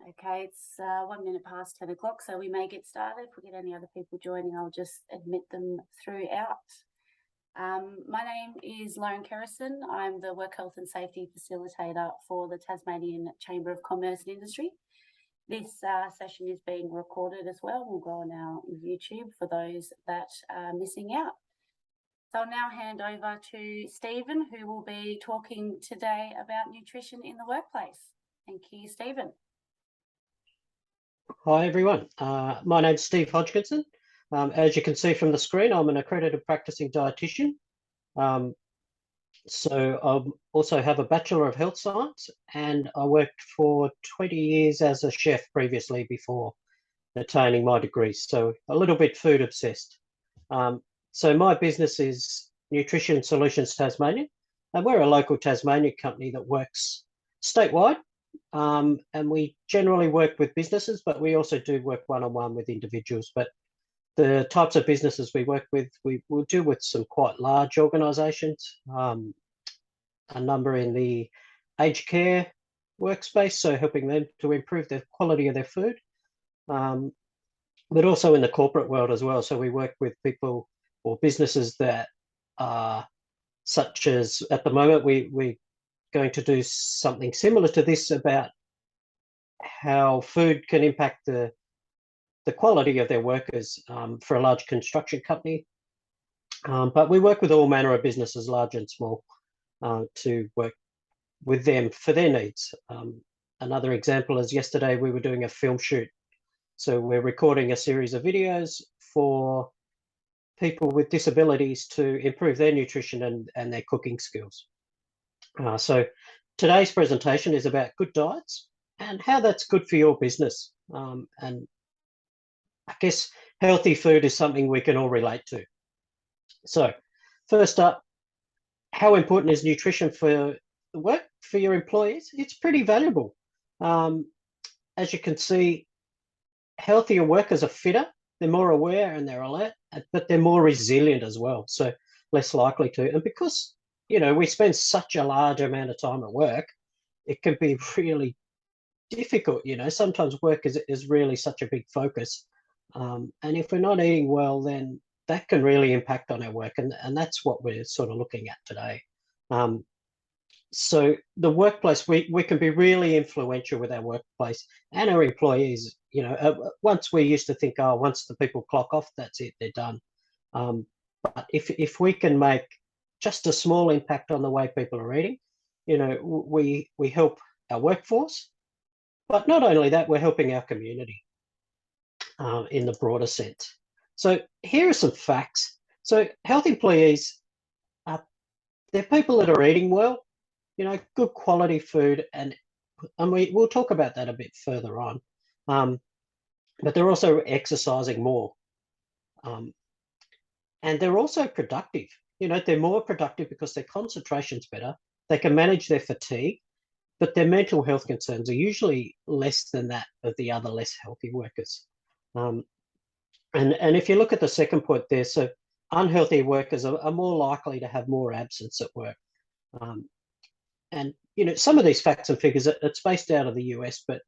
Okay, it's 1 minute past 10 o'clock, so we may get started. If we get any other people joining, I'll just admit them throughout. My name is Lauren Kerrison. I'm the Work Health and Safety Facilitator for the Tasmanian Chamber of Commerce and Industry. This session is being recorded as well. We'll go on our YouTube for those that are missing out. So I'll now hand over to Stephen, who will be talking today about nutrition in the workplace. Thank you, Stephen. Hi everyone, my name's Steve Hodgkinson. As you can see from the screen, I'm an accredited practicing dietitian. So I also have a Bachelor of Health Science, and I worked for 20 years as a chef previously before attaining my degrees, so a little bit food obsessed. So my business is Nutrition Solutions Tasmania, and we're a local Tasmanian company that works statewide. And we generally work with businesses, but we also do work one-on-one with individuals. But the types of businesses we work with, we will deal with some quite large organisations, a number in the aged care workspace, so helping them to improve the quality of their food, but also in the corporate world as well. So we work with people or businesses that are such as, at the moment, we're going to do something similar to this about how food can impact the quality of their workers for a large construction company. But we work with all manner of businesses, large and small, to work with them for their needs. Another example is yesterday we were doing a film shoot. So we're recording a series of videos for people with disabilities to improve their nutrition and their cooking skills. So today's presentation is about good diets and how that's good for your business. And I guess healthy food is something we can all relate to. So first up, how important is nutrition for the work, for your employees? It's pretty valuable. As you can see, healthier workers are fitter, they're more aware and they're alert, but they're more resilient as well, so less likely to. And because we spend such a large amount of time at work, it can be really difficult. Sometimes work is really such a big focus. And if we're not eating well, then that can really impact on our work. And that's what we're sort of looking at today. So the workplace, we can be really influential with our workplace and our employees. Once we used to think, oh, once the people clock off, that's it, they're done. But if we can make just a small impact on the way people are eating, we help our workforce, but not only that, we're helping our community in the broader sense. So here are some facts. So health employees, they're people that are eating well, good quality food, and we'll talk about that a bit further on. But they're also exercising more, and they're also productive. They're more productive because their concentration's better. They can manage their fatigue, but their mental health concerns are usually less than that of the other less healthy workers. And if you look at the second point there, so unhealthy workers are more likely to have more absence at work. And some of these facts and figures, it's based out of the US, but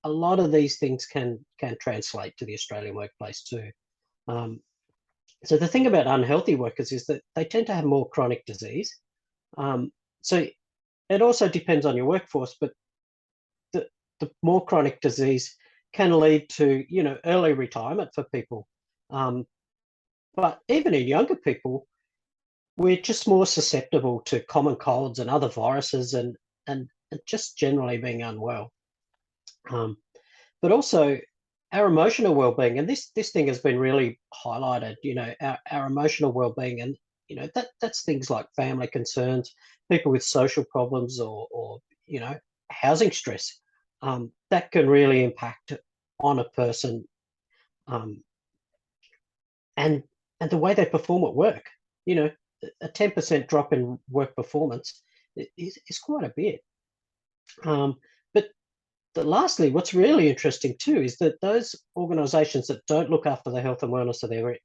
a lot of these things can translate to the Australian workplace too. So the thing about unhealthy workers is that they tend to have more chronic disease. So it also depends on your workforce, but the more chronic disease can lead to, early retirement for people. But even in younger people, we're just more susceptible to common colds and other viruses and just generally being unwell. But also our emotional well-being, and this thing has been really highlighted, our emotional well-being, and that's things like family concerns, people with social problems, or housing stress, that can really impact on a person, and the way they perform at work. A 10% drop in work performance is quite a bit. But lastly, what's really interesting too is that those organisations that don't look after the health and wellness of their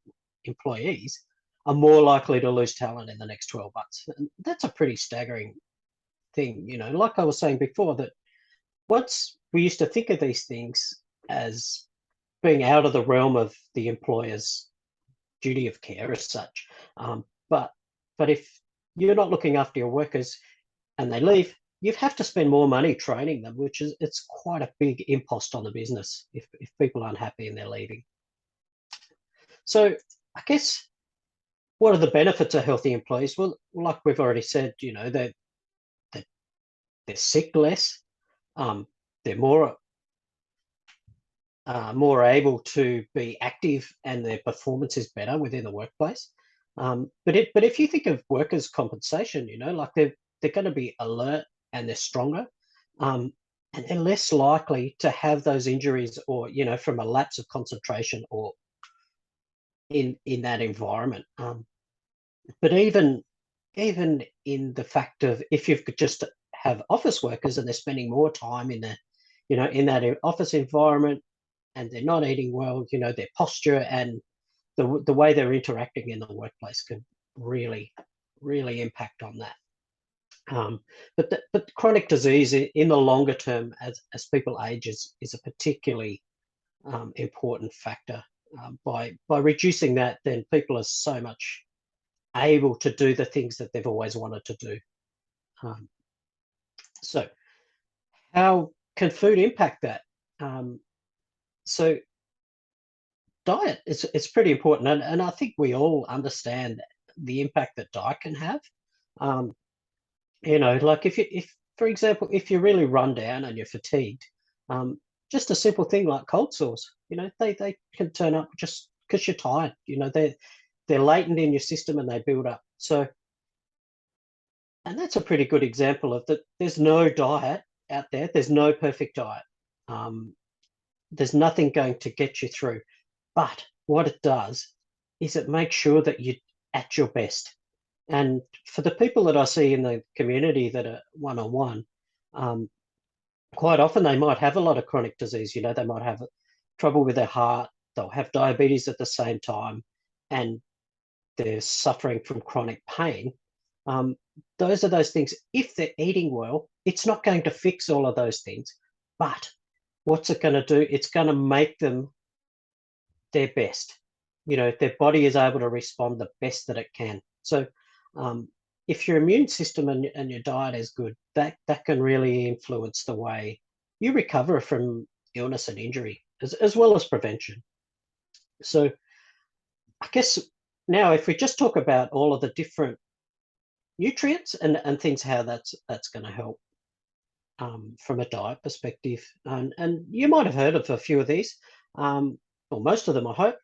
employees are more likely to lose talent in the next 12 months. And that's a pretty staggering thing. Like I was saying before, that once we used to think of these things as being out of the realm of the employer's duty of care as such. But if you're not looking after your workers and they leave, you have to spend more money training them, which is, it's quite a big impost on the business if people aren't happy and they're leaving. So I guess, what are the benefits of healthy employees? Well, like we've already said, you know, they're sick less, they're more able to be active, and their performance is better within the workplace. But if you think of workers' compensation, you know, like they're going to be alert and they're stronger, and they're less likely to have those injuries, or, you know, from a lapse of concentration or in that environment. But even in the fact of, if you've just have office workers and they're spending more time in the, you know, in that office environment, and they're not eating well, you know, their posture and the way they're interacting in the workplace can really impact on that. But chronic disease in the longer term, as people age, is a particularly important factor. By reducing that, then people are so much able to do the things that they've always wanted to do. So how can food impact that? So diet is pretty important, and I think we all understand the impact that diet can have. You know, like if for example, if you're really run down and you're fatigued, just a simple thing like cold sores, you know, they can turn up just because you're tired. You know, they're latent in your system and they build up. So, and that's a pretty good example of that. There's no diet out there. There's no perfect diet. There's nothing going to get you through. But what it does is it makes sure that you're at your best. And for the people that I see in the community that are one-on-one, quite often they might have a lot of chronic disease. You know, they might have trouble with their heart. They'll have diabetes at the same time, and they're suffering from chronic pain. Those are those things. If they're eating well, it's not going to fix all of those things. But what's it going to do? It's going to make them their best. You know, their body is able to respond the best that it can. So if your immune system and your diet is good, that can really influence the way you recover from illness and injury, as well as prevention. So I guess now, if we just talk about all of the different nutrients and things, how that's going to help from a diet perspective, and you might have heard of a few of these, or most of them, I hope.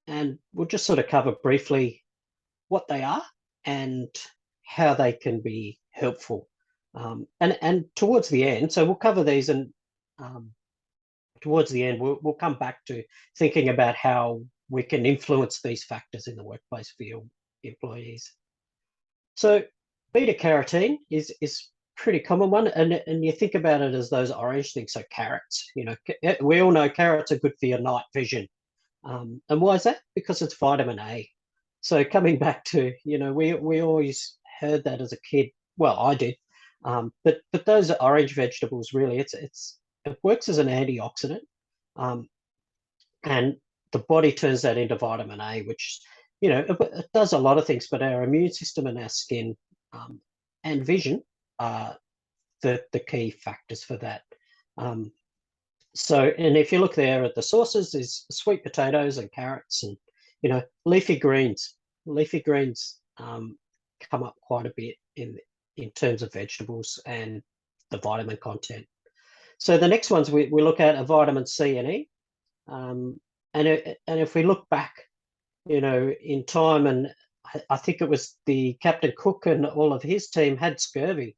And we'll just sort of cover briefly what they are and how they can be helpful. And towards the end, so we'll cover these, and towards the end, we'll come back to thinking about how we can influence these factors in the workplace for your employees. So beta carotene is pretty common one, and you think about it as those orange things, so carrots. You know, we all know carrots are good for your night vision. And why is that? Because it's vitamin A. So coming back to, you know, we always heard that as a kid. Well, I did. But those are orange vegetables, really, it works as an antioxidant, and the body turns that into vitamin A, which, you know, it does a lot of things. But our immune system and our skin and vision are the key factors for that. So, and if you look there at the sources, is sweet potatoes and carrots, and, you know, leafy greens. Leafy greens come up quite a bit in terms of vegetables and the vitamin content. So the next ones we look at are vitamin C and E. And if we look back, you know, in time, and I think it was the Captain Cook and all of his team had scurvy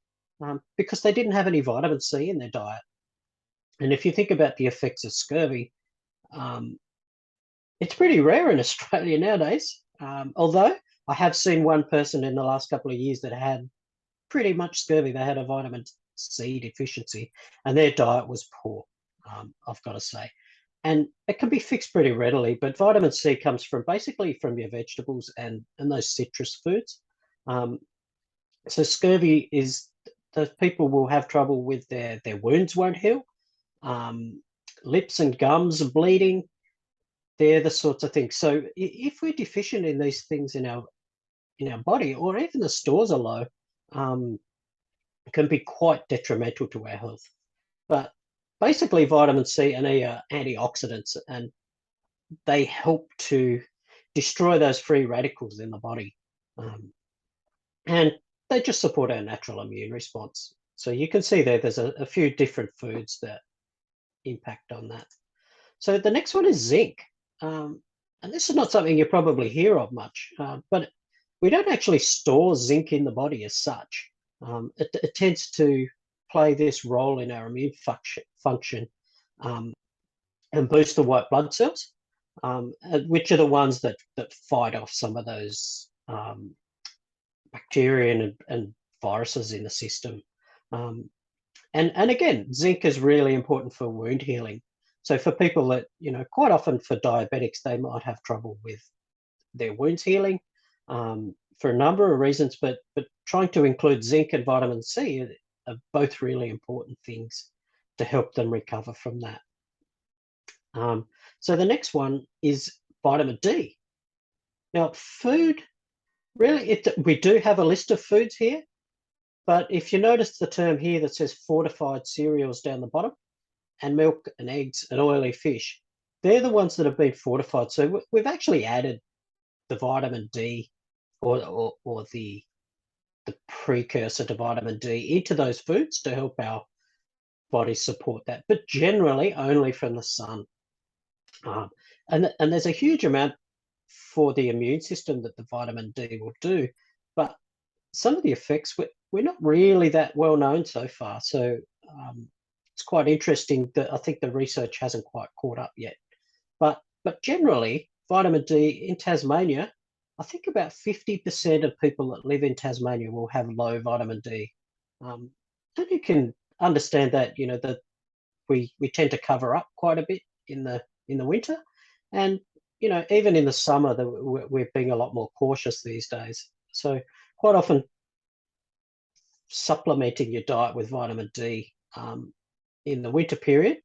because they didn't have any vitamin C in their diet. And if you think about the effects of scurvy, it's pretty rare in Australia nowadays. Although I have seen one person in the last couple of years that had pretty much scurvy. They had a vitamin C deficiency, and their diet was poor, I've got to say. And it can be fixed pretty readily, but vitamin C comes from basically from your vegetables and those citrus foods. So scurvy is those people will have trouble with their wounds won't heal, lips and gums are bleeding. They're the sorts of things. So if we're deficient in these things in our body, or even the stores are low, can be quite detrimental to our health. But basically, vitamin C and E are antioxidants, and they help to destroy those free radicals in the body. And they just support our natural immune response. So you can see there's a few different foods that impact on that. So the next one is zinc. And this is not something you probably hear of much, but we don't actually store zinc in the body as such. It tends to play this role in our immune function and boost the white blood cells, which are the ones that fight off some of those bacteria and viruses in the system. And again, zinc is really important for wound healing. So for people that, quite often for diabetics, they might have trouble with their wounds healing for a number of reasons, but trying to include zinc and vitamin C are both really important things to help them recover from that. So the next one is vitamin D. Now, food, really, we do have a list of foods here, but if you notice the term here that says fortified cereals down the bottom, and milk and eggs and oily fish, they're the ones that have been fortified. So we've actually added the vitamin D or the precursor to vitamin D into those foods to help our bodies support that, but generally only from the sun. And there's a huge amount for the immune system that the vitamin D will do, but some of the effects we're not really that well known so far. So it's quite interesting that I think the research hasn't quite caught up yet. But generally, vitamin D in Tasmania, I think about 50% of people that live in Tasmania will have low vitamin D. And you can understand that, that we tend to cover up quite a bit in the winter, and even in the summer, we're being a lot more cautious these days. So quite often, supplementing your diet with vitamin D in the winter period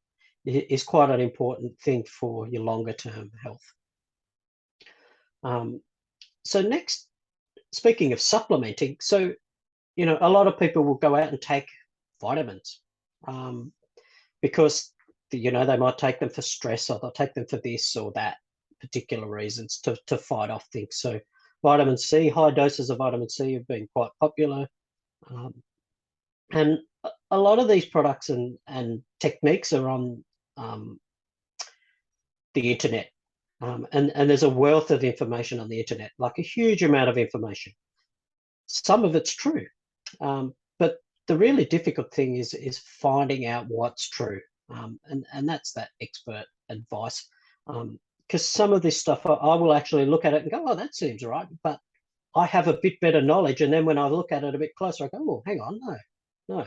is quite an important thing for your longer term health. So next, speaking of supplementing, so a lot of people will go out and take vitamins because they might take them for stress, or they'll take them for this or that particular reasons to fight off things. So vitamin C, high doses of vitamin C have been quite popular. And a lot of these products and techniques are on the internet. And there's a wealth of information on the internet, like a huge amount of information. Some of it's true. But the really difficult thing is finding out what's true. And that's that expert advice. Because some of this stuff, I will actually look at it and go, oh, that seems right. But I have a bit better knowledge. And then when I look at it a bit closer, I go, oh, hang on, no.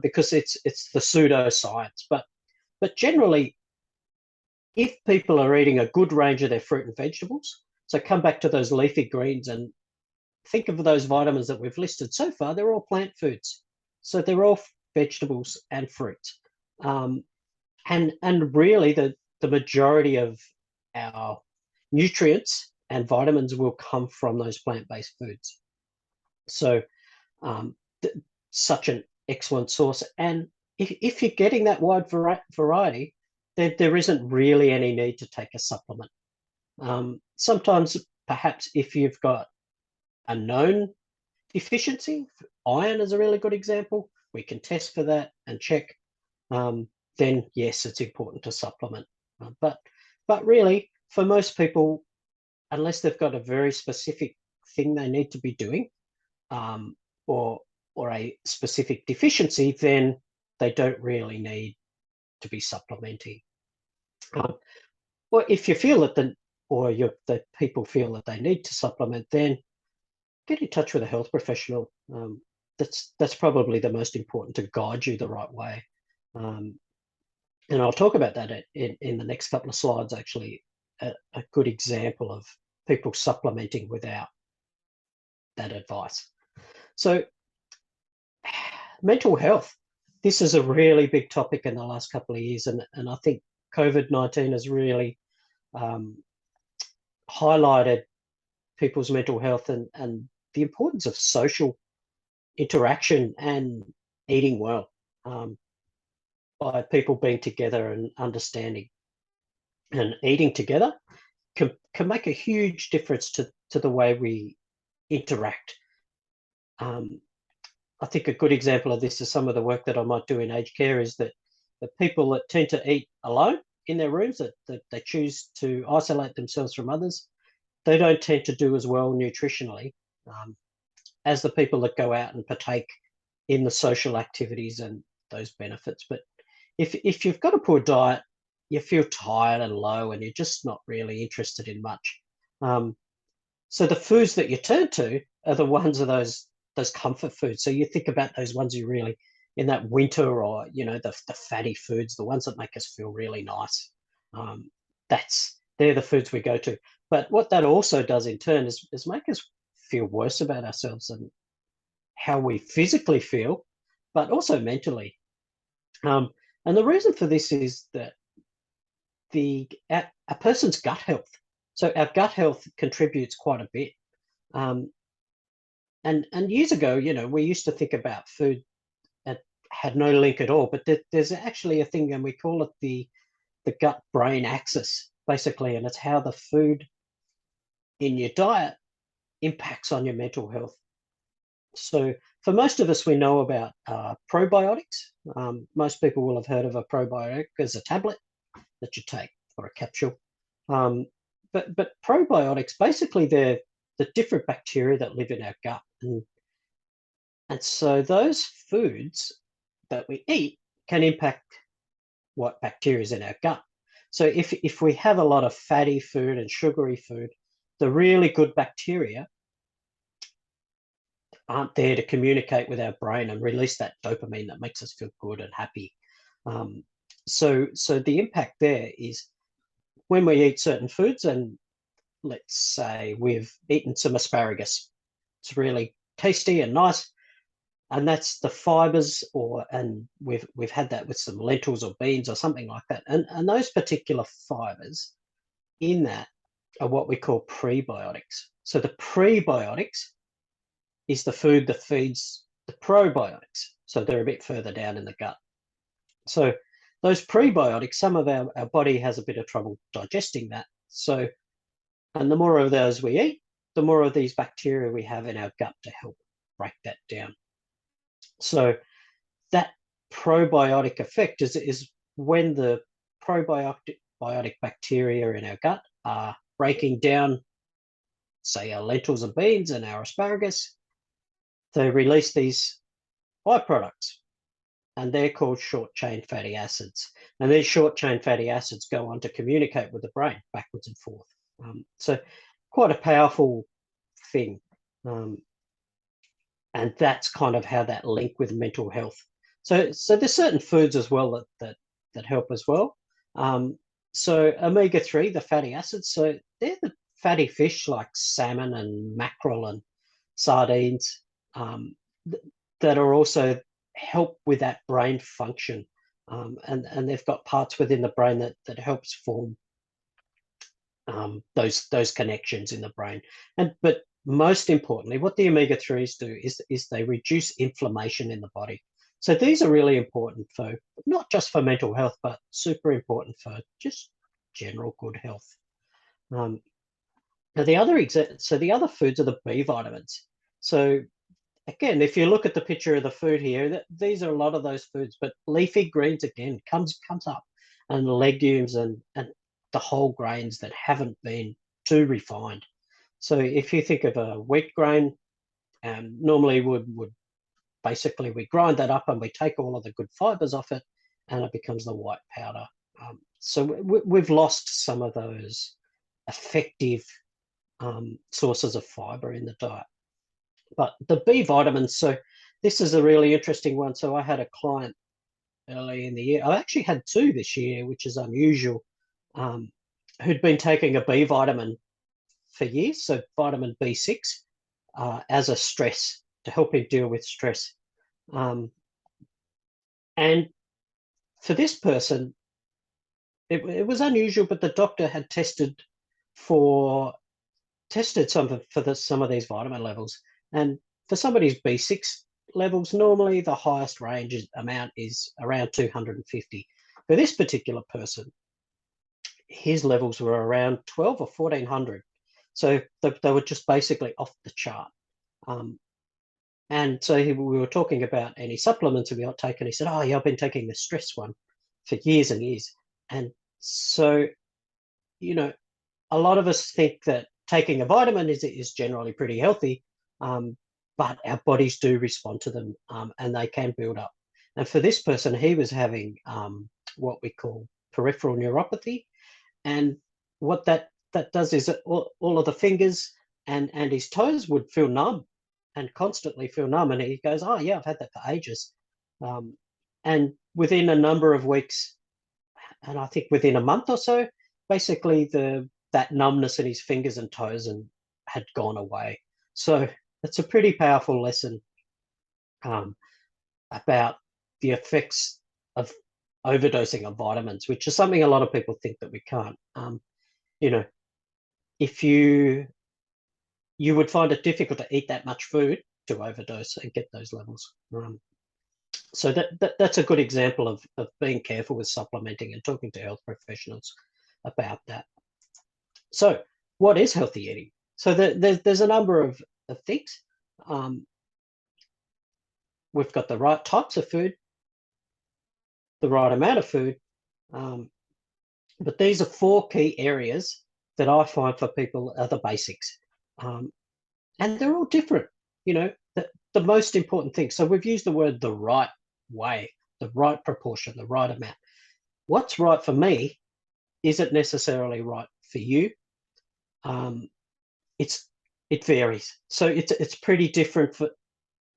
Because it's the pseudoscience. But generally, if people are eating a good range of their fruit and vegetables, so come back to those leafy greens and think of those vitamins that we've listed so far, they're all plant foods. So they're all vegetables and fruits. And really the majority of our nutrients and vitamins will come from those plant-based foods. So such an excellent source. And if you're getting that wide variety, then there isn't really any need to take a supplement. Sometimes, perhaps, if you've got a known deficiency, iron is a really good example, we can test for that and check, then yes, it's important to supplement. But really, for most people, unless they've got a very specific thing they need to be doing, or a specific deficiency, then they don't really need to be supplementing. Or if you feel that the people feel that they need to supplement, then get in touch with a health professional. That's probably the most important, to guide you the right way. And I'll talk about that in the next couple of slides, actually, a good example of people supplementing without that advice. So mental health. This is a really big topic in the last couple of years, and I think COVID-19 has really highlighted people's mental health and the importance of social interaction and eating well, by people being together and understanding. And eating together can make a huge difference to the way we interact. I think a good example of this is some of the work that I might do in aged care is that the people that tend to eat alone in their rooms, that they choose to isolate themselves from others, they don't tend to do as well nutritionally as the people that go out and partake in the social activities and those benefits. But if you've got a poor diet, you feel tired and low and you're just not really interested in much. So the foods that you turn to are the ones of those comfort foods. So you think about those ones you really, in that winter, or, you know, the fatty foods, the ones that make us feel really nice. They're the foods we go to. But what that also does in turn is make us feel worse about ourselves and how we physically feel, but also mentally. And the reason for this is that a person's gut health. So our gut health contributes quite a bit. And years ago, you know, we used to think about food that had no link at all, but there's actually a thing, and we call it the gut-brain axis, basically, and it's how the food in your diet impacts on your mental health. So for most of us, we know about probiotics. Most people will have heard of a probiotic as a tablet that you take, or a capsule. But probiotics, basically, they're the different bacteria that live in our gut. And so those foods that we eat can impact what bacteria is in our gut. So if we have a lot of fatty food and sugary food, the really good bacteria aren't there to communicate with our brain and release that dopamine that makes us feel good and happy. So the impact there is when we eat certain foods, and let's say we've eaten some asparagus, it's really tasty and nice, and that's the fibers, and we've had that with some lentils or beans or something like that, and those particular fibers in that are what we call prebiotics. So the prebiotics is the food that feeds the probiotics, so they're a bit further down in the gut. So those prebiotics, some of our body has a bit of trouble digesting that. So, and the more of those we eat, the more of these bacteria we have in our gut to help break that down. So that probiotic effect is when the probiotic bacteria in our gut are breaking down, say, our lentils and beans and our asparagus, they release these byproducts, and they're called short-chain fatty acids. And these short-chain fatty acids go on to communicate with the brain backwards and forth. So quite a powerful thing. And that's kind of how that link with mental health. So there's certain foods as well that help as well. So omega-3, the fatty acids, so they're the fatty fish like salmon and mackerel and sardines that are also help with that brain function, and they've got parts within the brain that helps form those connections in the brain. But most importantly, what the omega-3s do is they reduce inflammation in the body. So these are really important for not just for mental health, but super important for just general good health. Now the other foods are the B vitamins. So again, if you look at the picture of the food here, these are a lot of those foods, but leafy greens again comes up, and legumes and the whole grains that haven't been too refined. So if you think of a wheat grain, normally would basically we grind that up and we take all of the good fibers off it, and it becomes the white powder. So we've lost some of those effective sources of fiber in the diet. But the B vitamins, so this is a really interesting one. So I had a client early in the year. I actually had two this year, which is unusual, who'd been taking a B vitamin for years, so vitamin B6, as a stress, to help him deal with stress. And for this person, it was unusual, but the doctor had tested some of these vitamin levels, and for somebody's B6 levels, normally the highest amount is around 250. For this particular person, his levels were around 12 or 1400, so they were just basically off the chart. And so we were talking about any supplements that we had taken. He said, "Oh yeah, I've been taking the stress one for years and years." And so, a lot of us think that taking a vitamin is generally pretty healthy, but our bodies do respond to them, and they can build up. And for this person, he was having what we call peripheral neuropathy, and what that does is that all of the fingers and his toes would feel numb, and constantly feel numb. And he goes, "Oh yeah, I've had that for ages." And within a number of weeks, and I think within a month or so, basically that numbness in his fingers and toes had gone away. So it's a pretty powerful lesson about the effects of overdosing of vitamins, which is something a lot of people think that we can't. If you would find it difficult to eat that much food to overdose and get those levels. So that's a good example of being careful with supplementing and talking to health professionals about that. So what is healthy eating? So there's a number of things. We've got the right types of food, the right amount of food, but these are 4 key areas that I find for people are the basics. And they're all different, the most important thing. So we've used the word the right way, the right proportion, the right amount. What's right for me isn't necessarily right for you. It varies. So it's pretty different for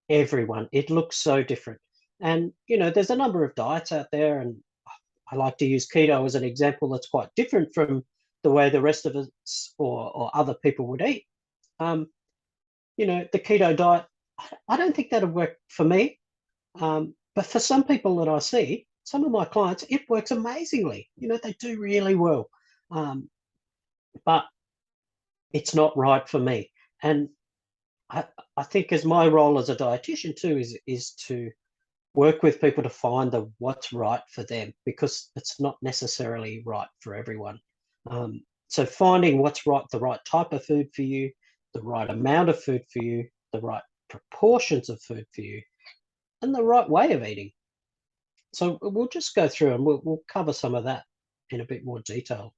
everyone. It looks so different. And, there's a number of diets out there, and I like to use keto as an example that's quite different from the way the rest of us or other people would eat. The keto diet, I don't think that'll work for me. But for some people that I see, some of my clients, it works amazingly. They do really well. But it's not right for me. And I think as my role as a dietitian too is to work with people to find what's right for them, because it's not necessarily right for everyone. So finding what's right, the right type of food for you, the right amount of food for you, the right proportions of food for you, and the right way of eating. So we'll just go through and we'll cover some of that in a bit more detail.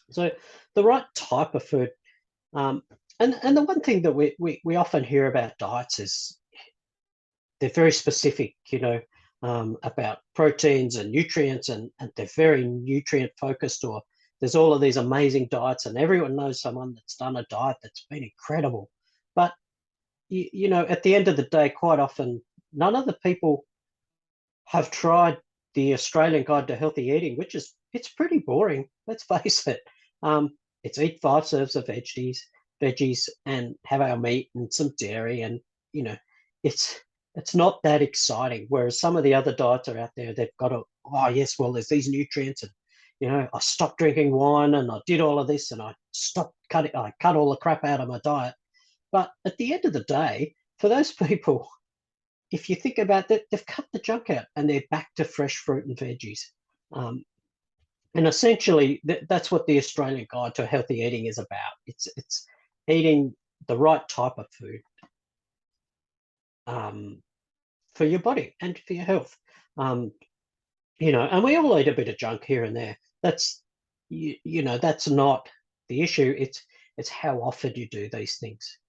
So the right type of food, and the one thing that we often hear about diets is they're very specific, about proteins and nutrients, and they're very nutrient focused, or there's all of these amazing diets, and everyone knows someone that's done a diet that's been incredible. But, at the end of the day, quite often, none of the people have tried the Australian Guide to Healthy Eating, it's pretty boring, let's face it. It's eat 5 serves of veggies and have our meat and some dairy, and, it's not that exciting. Whereas some of the other diets are out there, they've got there's these nutrients, and, I stopped drinking wine and I did all of this, and I cut all the crap out of my diet. But at the end of the day, for those people, if you think about that, they've cut the junk out and they're back to fresh fruit and veggies. And essentially, that's what the Australian Guide to Healthy Eating is about. It's eating the right type of food for your body and for your health. And we all eat a bit of junk here and there. That's that's not the issue. It's how often you do these things.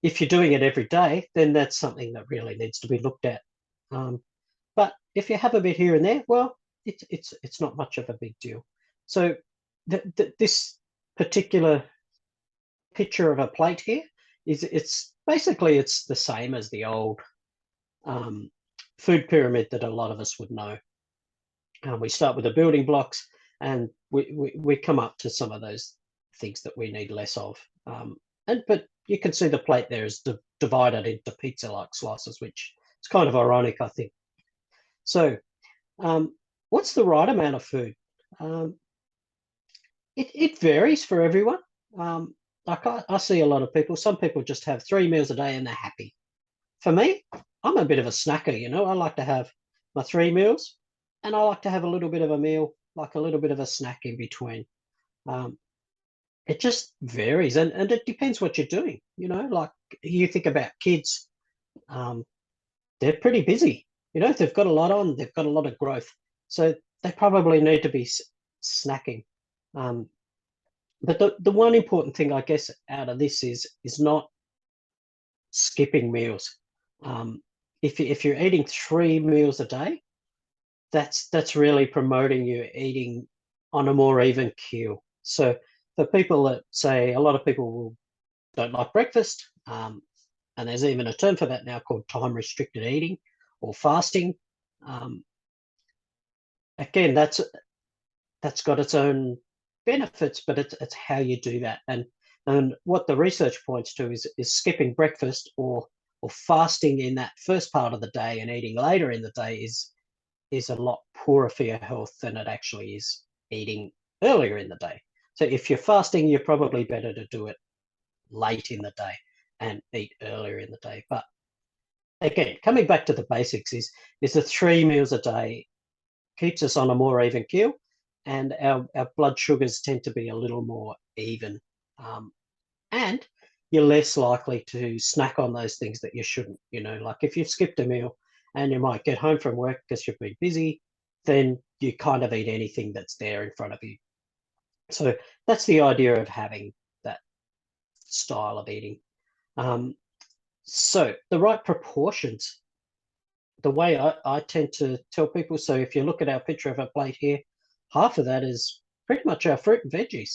If you're doing it every day, then that's something that really needs to be looked at. But if you have a bit here and there, well, it's not much of a big deal. So this particular picture of a plate here it's basically the same as the old food pyramid that a lot of us would know. We start with the building blocks, and we come up to some of those things that we need less of. But you can see the plate there is divided into pizza-like slices, which is kind of ironic, I think. So what's the right amount of food? It varies for everyone. Like I see a lot of people, some people just have 3 meals a day and they're happy. For me, I'm a bit of a snacker, you know. I like to have my 3 meals and I like to have a little bit of a meal, like a little bit of a snack in between. It just varies and it depends what you're doing, you know. Like you think about kids, they're pretty busy, you know. They've got a lot on, they've got a lot of growth, so they probably need to be snacking. But the one important thing, I guess, out of this is not skipping meals. If you're eating 3 meals a day, that's really promoting you eating on a more even keel. So for people that say, a lot of people don't like breakfast, and there's even a term for that now called time restricted eating or fasting. Again, that's got its own benefits, but it's how you do that. And what the research points to is skipping breakfast or fasting in that first part of the day and eating later in the day is a lot poorer for your health than it actually is eating earlier in the day. So if you're fasting, you're probably better to do it late in the day and eat earlier in the day. But again, coming back to the basics is the 3 meals a day keeps us on a more even keel, and our blood sugars tend to be a little more even. And you're less likely to snack on those things that you shouldn't, you know. Like if you've skipped a meal and you might get home from work because you've been busy, then you kind of eat anything that's there in front of you. So that's the idea of having that style of eating. So the right proportions, the way I tend to tell people, so if you look at our picture of a plate here, half of that is pretty much our fruit and veggies.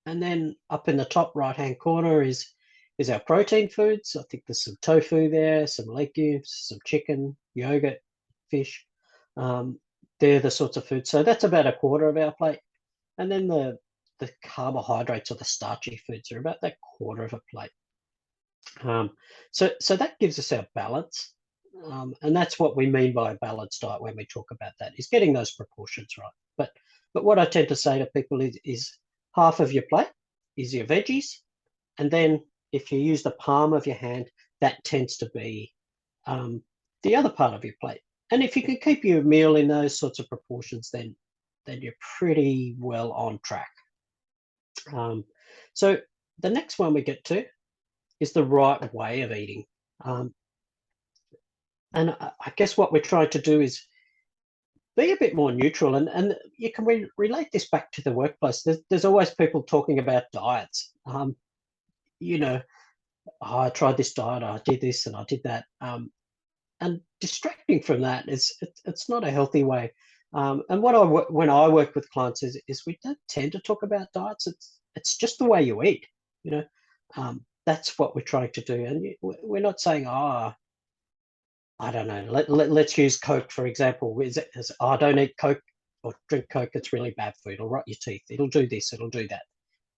And then up in the top right-hand corner is our protein foods. I think there's some tofu there, some legumes, some chicken, yogurt, fish. They're the sorts of foods. So that's about a quarter of our plate. And then the carbohydrates or the starchy foods are about that quarter of a plate. So that gives us our balance. And that's what we mean by a balanced diet when we talk about that, is getting those proportions right. But what I tend to say to people is half of your plate is your veggies, and then if you use the palm of your hand, that tends to be the other part of your plate. And if you can keep your meal in those sorts of proportions, then you're pretty well on track. So the next one we get to is the right way of eating. And I guess what we're trying to do is be a bit more neutral, and you can relate this back to the workplace. There's always people talking about diets. You know, oh, I tried this diet, I did this and I did that. And distracting from that it's not a healthy way. And when I work with clients is we don't tend to talk about diets. It's just the way you eat. You know, that's what we're trying to do, and we're not saying, I don't know. Let's use Coke for example. I don't eat Coke or drink Coke. It's really bad for you. It'll rot your teeth. It'll do this. It'll do that.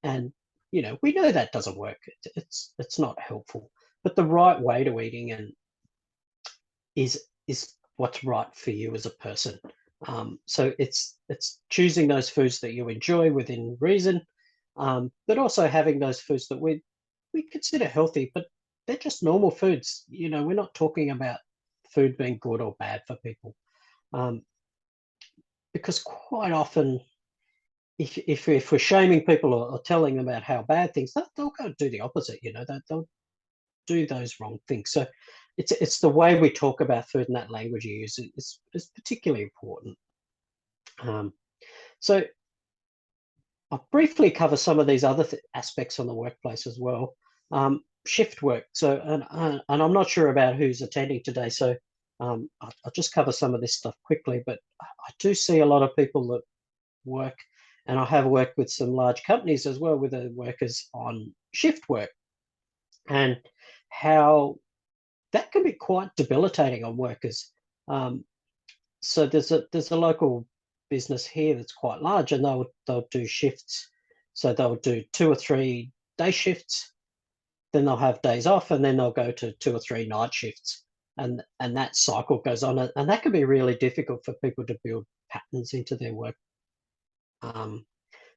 And you know, we know that doesn't work. It's not helpful. But the right way to eating is what's right for you as a person. So it's choosing those foods that you enjoy within reason, but also having those foods that we consider healthy, but they're just normal foods. You know, we're not talking about food being good or bad for people, because quite often, if we're shaming people or telling them about how bad things, they'll go do the opposite. You know, they'll do those wrong things. So it's the way we talk about food and that language you use is particularly important. So I'll briefly cover some of these other aspects on the workplace as well. Shift work. So and I'm not sure about who's attending today, so I'll just cover some of this stuff quickly. But I do see a lot of people that work, and I have worked with some large companies as well with the workers on shift work, and how that can be quite debilitating on workers. So there's a local business here that's quite large, and they'll do shifts. So they'll do 2 or 3 day shifts, then they'll have days off, and then they'll go to 2 or 3 night shifts. and that cycle goes on, and that can be really difficult for people to build patterns into their work and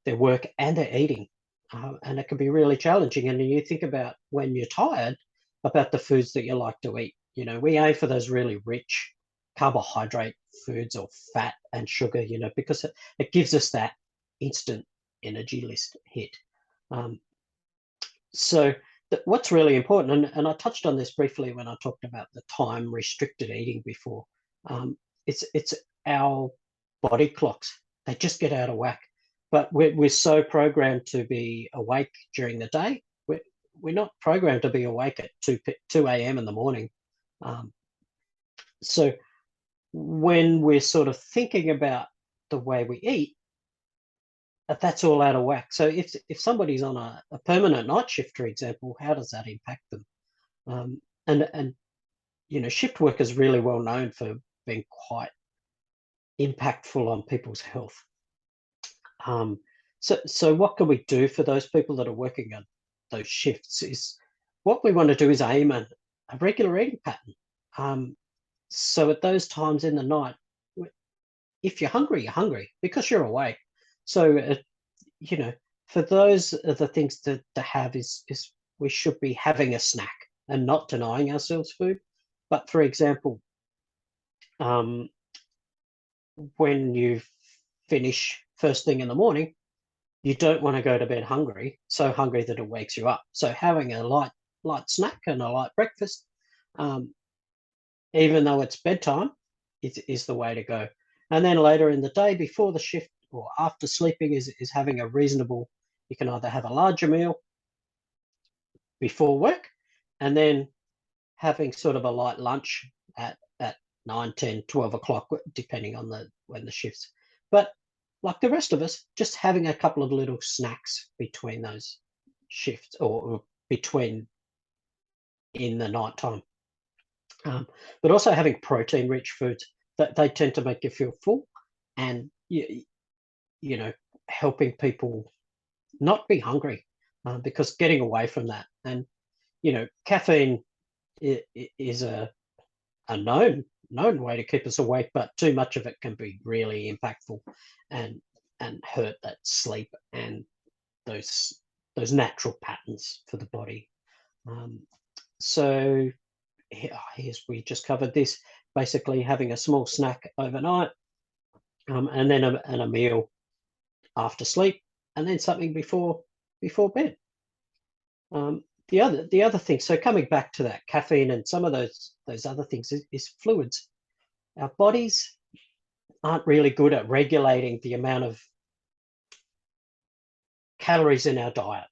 their eating, and it can be really challenging. And you think about when you're tired about the foods that you like to eat. We aim for those really rich carbohydrate foods or fat and sugar, because it gives us that instant energy list hit. So what's really important, and I touched on this briefly when I talked about the time restricted eating before, it's our body clocks. They just get out of whack. But we're so programmed to be awake during the day. We're not programmed to be awake at 2 a.m. in the morning. So when we're sort of thinking about the way we eat, that's all out of whack. So if somebody's on a permanent night shift, for example, how does that impact them? And shift work is really well known for being quite impactful on people's health. So what can we do for those people that are working on those shifts? Is what we want to do is aim at a regular eating pattern. So at those times in the night, if you're hungry because you're awake. So for those are the things to have is we should be having a snack and not denying ourselves food. But for example, when you finish first thing in the morning, you don't want to go to bed so hungry that it wakes you up. So having a light snack and a light breakfast, even though it's bedtime, is the way to go. And then later in the day, before the shift or after sleeping, is having a reasonable. You can either have a larger meal before work, and then having sort of a light lunch at 9, 10, 12 o'clock, depending on when the shifts. But like the rest of us, just having a couple of little snacks between those shifts or between in the night time. But also having protein-rich foods that they tend to make you feel full, and helping people not be hungry, because getting away from that. And caffeine is a known way to keep us awake, but too much of it can be really impactful and hurt that sleep and those natural patterns for the body. So here's, we just covered this, basically having a small snack overnight, and then a meal after sleep, and then something before bed. The other thing, so coming back to that caffeine and some of those other things is fluids. Our bodies aren't really good at regulating the amount of calories in our diet.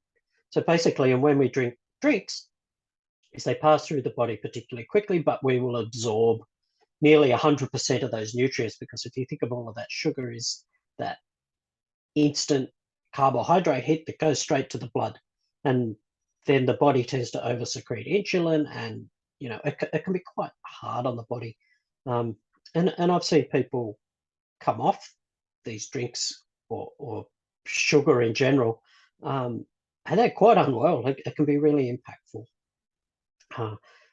So basically, and when we drink drinks, is they pass through the body particularly quickly, but we will absorb nearly 100% of those nutrients, because if you think of all of that sugar is that instant carbohydrate hit that goes straight to the blood, and then the body tends to oversecrete insulin, and it can be quite hard on the body. And I've seen people come off these drinks or sugar in general, and they're quite unwell. It can be really impactful.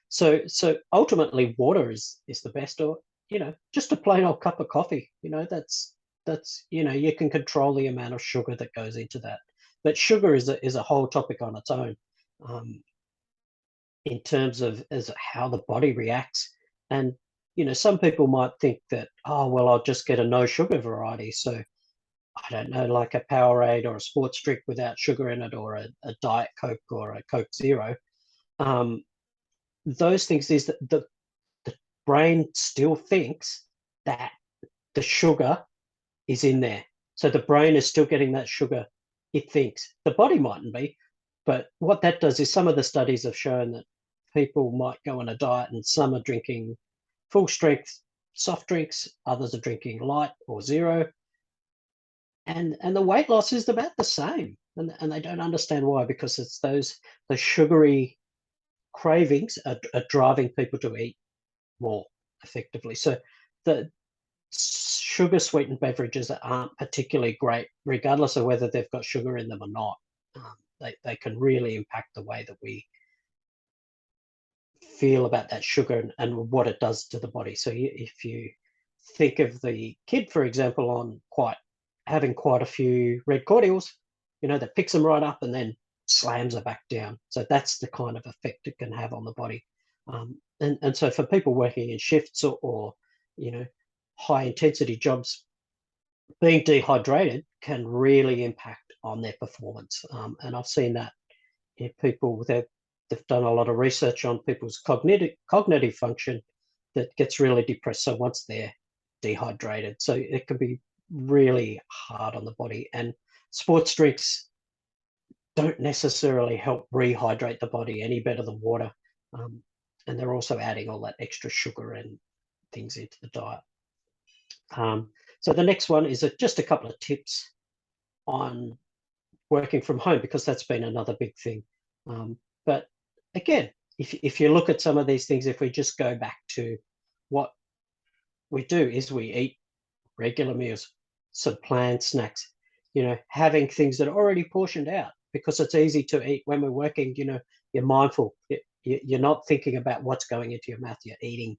So ultimately, water is the best, or just a plain old cup of coffee. That's you can control the amount of sugar that goes into that. But sugar is a whole topic on its own, in terms of as how the body reacts. And some people might think that, oh well, I'll just get a no sugar variety. So I don't know, like a Powerade or a sports drink without sugar in it, or a Diet Coke or a Coke Zero. Those things is that the brain still thinks that the sugar is in there. So the brain is still getting that sugar, it thinks. The body mightn't be, but what that does is some of the studies have shown that people might go on a diet and some are drinking full strength soft drinks, others are drinking light or zero. And the weight loss is about the same. And they don't understand why, because it's the sugary cravings are driving people to eat more effectively. So the sugar sweetened beverages aren't particularly great, regardless of whether they've got sugar in them or not. They can really impact the way that we feel about that sugar and what it does to the body. So if you think of the kid, for example, on having quite a few red cordials, that picks them right up and then slams it back down. So that's the kind of effect it can have on the body. And so for people working in shifts or high intensity jobs, being dehydrated can really impact on their performance. And I've seen that in people they've done a lot of research on people's cognitive function that gets really depressed. So once they're dehydrated, so it can be really hard on the body. And sports drinks don't necessarily help rehydrate the body any better than water. And they're also adding all that extra sugar and things into the diet. So the next one is just a couple of tips on working from home, because that's been another big thing. But again, if you look at some of these things, if we just go back to what we do, is we eat regular meals, some planned snacks, having things that are already portioned out, because it's easy to eat when we're working. You're mindful. You're not thinking about what's going into your mouth. You're eating.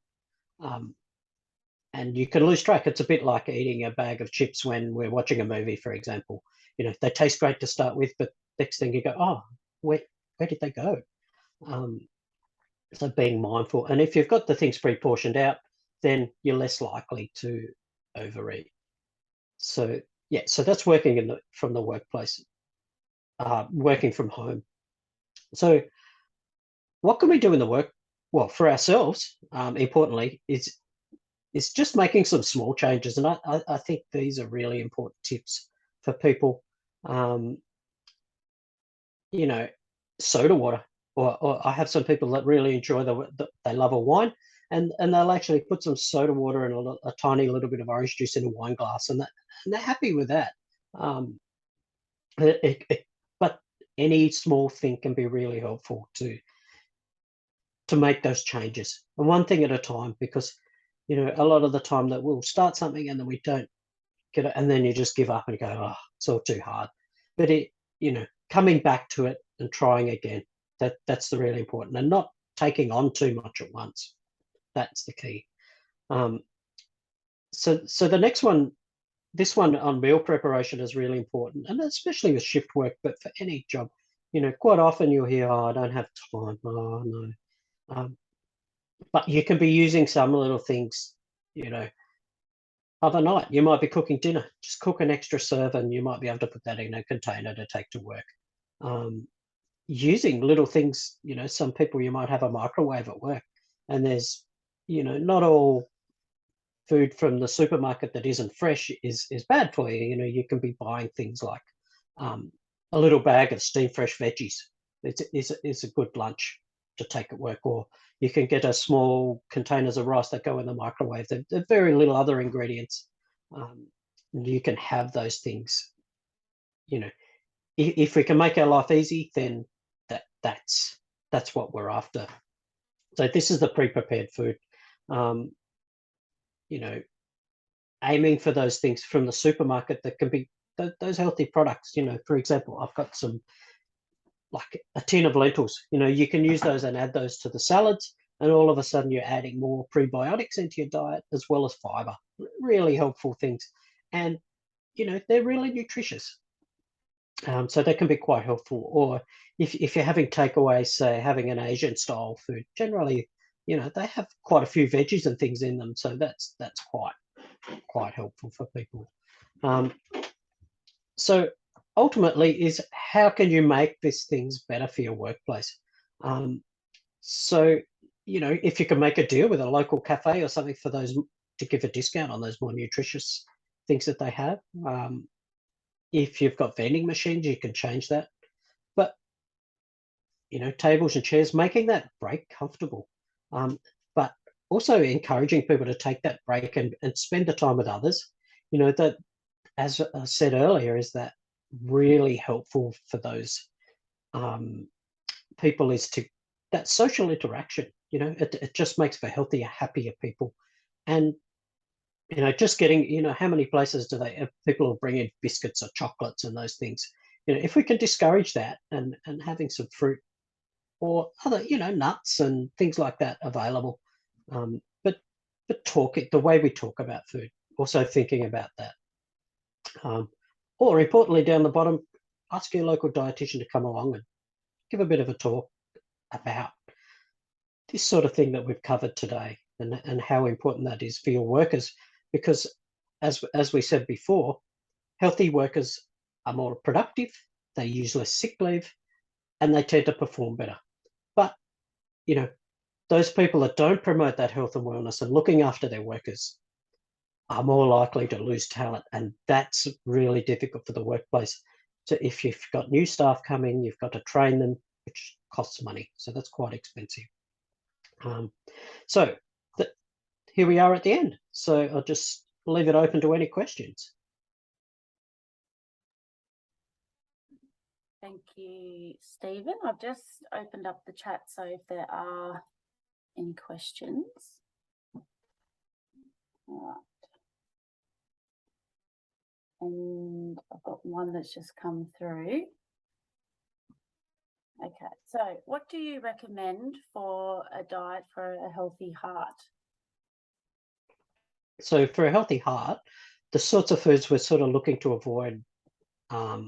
And you can lose track. It's a bit like eating a bag of chips when we're watching a movie, for example. They taste great to start with, but next thing you go, oh, where did they go? So being mindful. And if you've got the things pre-portioned out, then you're less likely to overeat. So yeah, so that's working from the workplace, working from home. So what can we do in the work? Well, for ourselves, importantly, is just making some small changes. And I think these are really important tips for people. Soda water, or I have some people that really enjoy they love a wine, and they'll actually put some soda water and a tiny little bit of orange juice in a wine glass, and they're happy with that. But any small thing can be really helpful to make those changes, and one thing at a time, because a lot of the time that we'll start something and then we don't get it, and then you just give up and go, oh, it's all too hard. But coming back to it and trying again, that's the really important, and not taking on too much at once. That's the key. So the next one, this one on meal preparation, is really important, and especially with shift work, but for any job, quite often you'll hear, oh, I don't have time. Oh, no. But you can be using some little things, overnight. You might be cooking dinner, just cook an extra serve, and you might be able to put that in a container to take to work. Using little things, some people, you might have a microwave at work, and there's, not all food from the supermarket that isn't fresh is bad for you. You can be buying things like a little bag of steam fresh veggies. It's a good lunch to take at work, or you can get a small containers of rice that go in the microwave. They're very little other ingredients. You can have those things. If we can make our life easy, then that's what we're after. So this is the pre-prepared food. Aiming for those things from the supermarket that can be those healthy products. For example, I've got some, like a tin of lentils. You can use those and add those to the salads, and all of a sudden you're adding more prebiotics into your diet as well as fiber. Really helpful things, and they're really nutritious. So they can be quite helpful. Or if you're having takeaways, say having an Asian style food, generally, they have quite a few veggies and things in them. So that's quite helpful for people. So ultimately, is how can you make these things better for your workplace? So if you can make a deal with a local cafe or something for those, to give a discount on those more nutritious things that they have. If you've got vending machines, you can change that. But tables and chairs, making that break comfortable, but also encouraging people to take that break and spend the time with others. That, as I said earlier, is that really helpful for those people, is to that social interaction. It just makes for healthier, happier people. And just getting, how many places do people will bring in biscuits or chocolates and those things. If we can discourage that, and having some fruit or other, nuts and things like that available. But the way we talk about food, also thinking about that. Or importantly, down the bottom, ask your local dietitian to come along and give a bit of a talk about this sort of thing that we've covered today, and how important that is for your workers, because as we said before, healthy workers are more productive, they use less sick leave, and they tend to perform better. But those people that don't promote that health and wellness and looking after their workers are more likely to lose talent, and that's really difficult for the workplace. So if you've got new staff coming, you've got to train them, which costs money, so that's quite expensive. So here we are at the end. So I'll just leave it open to any questions. Thank you, Stephen. I've just opened up the chat, so if there are any questions. All right. And I've got one that's just come through. Okay, so what do you recommend for a diet for a healthy heart? So for a healthy heart, the sorts of foods we're sort of looking to avoid are